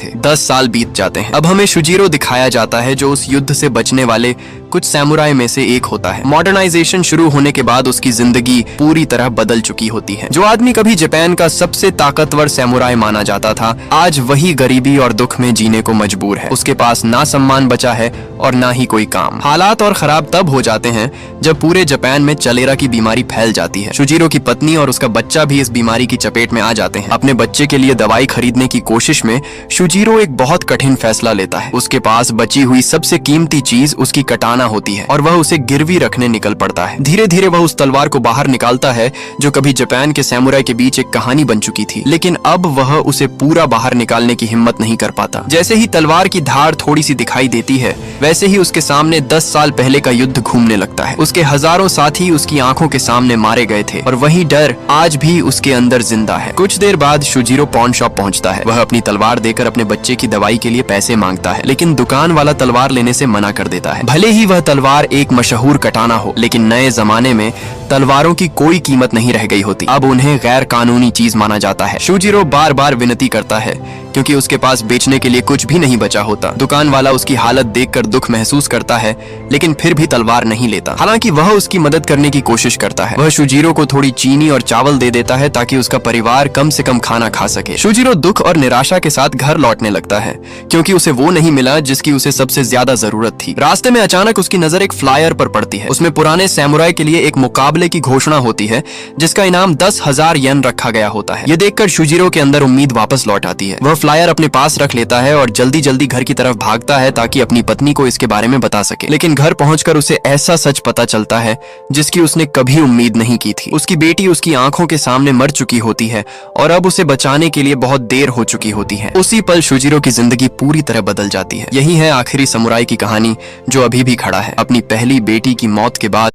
थे। 10 साल बीत जाते हैं। अब हमें शुजीरो दिखाया जाता है जो उस युद्ध से बचने वाले कुछ सैमुराई में से एक होता है। मॉडर्नाइजेशन शुरू होने के बाद उसकी जिंदगी पूरी तरह बदल चुकी होती है। जो आदमी कभी जापान का सबसे ताकतवर सैमुराई माना जाता था, आज वही गरीबी और दुख में जीने को मजबूर है। उसके पास ना सम्मान बचा है और ना ही कोई काम। हालात और खराब तब हो जाते हैं जब पूरे जापान में चलेरा की बीमारी फैल जाती है। शुजीरो की पत्नी और उसका बच्चा भी इस बीमारी की चपेट में आ जाते हैं। अपने बच्चे के लिए दवाई खरीदने की कोशिश में शुजीरो एक बहुत कठिन फैसला लेता है। उसके पास बची हुई सबसे कीमती चीज उसकी कटाना होती है और वह उसे गिरवी रखने निकल पड़ता है। धीरे धीरे वह उस तलवार को बाहर निकालता है जो कभी जापान के सैमुराई के बीच एक कहानी बन चुकी थी, लेकिन अब वह उसे पूरा बाहर निकालने की हिम्मत नहीं कर पाता। जैसे ही तलवार की धार थोड़ी सी दिखाई देती है, वैसे ही उसके सामने 10 साल पहले का युद्ध घूमने लगता है। उसके हजारों साथी उसकी आंखों के सामने मारे गए थे और वही डर आज भी उसके अंदर जिंदा है। कुछ देर बाद शुजीरो पॉन शॉप पहुंचता है। वह अपनी तलवार देकर अपने बच्चे की दवाई के लिए पैसे मांगता है, लेकिन दुकान वाला तलवार लेने से मना कर देता है। भले ही वह तलवार एक मशहूर कटाना हो, लेकिन नए जमाने में तलवारों की कोई कीमत नहीं रह गई होती। अब उन्हें गैर कानूनी चीज माना जाता है। शुजीरो बार बार विनती करता है क्योंकि उसके पास बेचने के लिए कुछ भी नहीं बचा होता। दुकान वाला उसकी हालत देखकर दुख महसूस करता है, लेकिन फिर भी तलवार नहीं लेता। हालांकि वह उसकी मदद करने की कोशिश करता है। वह शुजीरो को थोड़ी चीनी और चावल दे देता है ताकि उसका परिवार कम से कम खाना खा सके। शुजीरो दुख और निराशा के साथ घर लौटने लगता है क्योंकि उसे वो नहीं मिला जिसकी उसे सबसे ज्यादा जरूरत थी। रास्ते में अचानक उसकी नजर एक फ्लायर पर पड़ती है। उसमें पुराने सैमुराई के लिए एक मुकाबले की घोषणा होती है जिसका इनाम 10,000 येन रखा गया होता है। ये देखकर शुजीरो के अंदर उम्मीद वापस लौट आती है। वह फ्लायर अपने पास रख लेता है और जल्दी जल्दी घर की तरफ भागता है ताकि अपनी पत्नी को इसके बारे में बता सके। लेकिन घर पहुंचकर उसे ऐसा सच पता चलता है जिसकी उसने कभी उम्मीद नहीं की थी। उसकी बेटी उसकी आंखों के सामने मर चुकी होती है और अब उसे बचाने के लिए बहुत देर हो चुकी होती है। उसी पल शुजीरो की जिंदगी पूरी तरह बदल जाती है। यही है आखिरी समुराई की कहानी जो अभी भी खड़ा है। अपनी पहली बेटी की मौत के बाद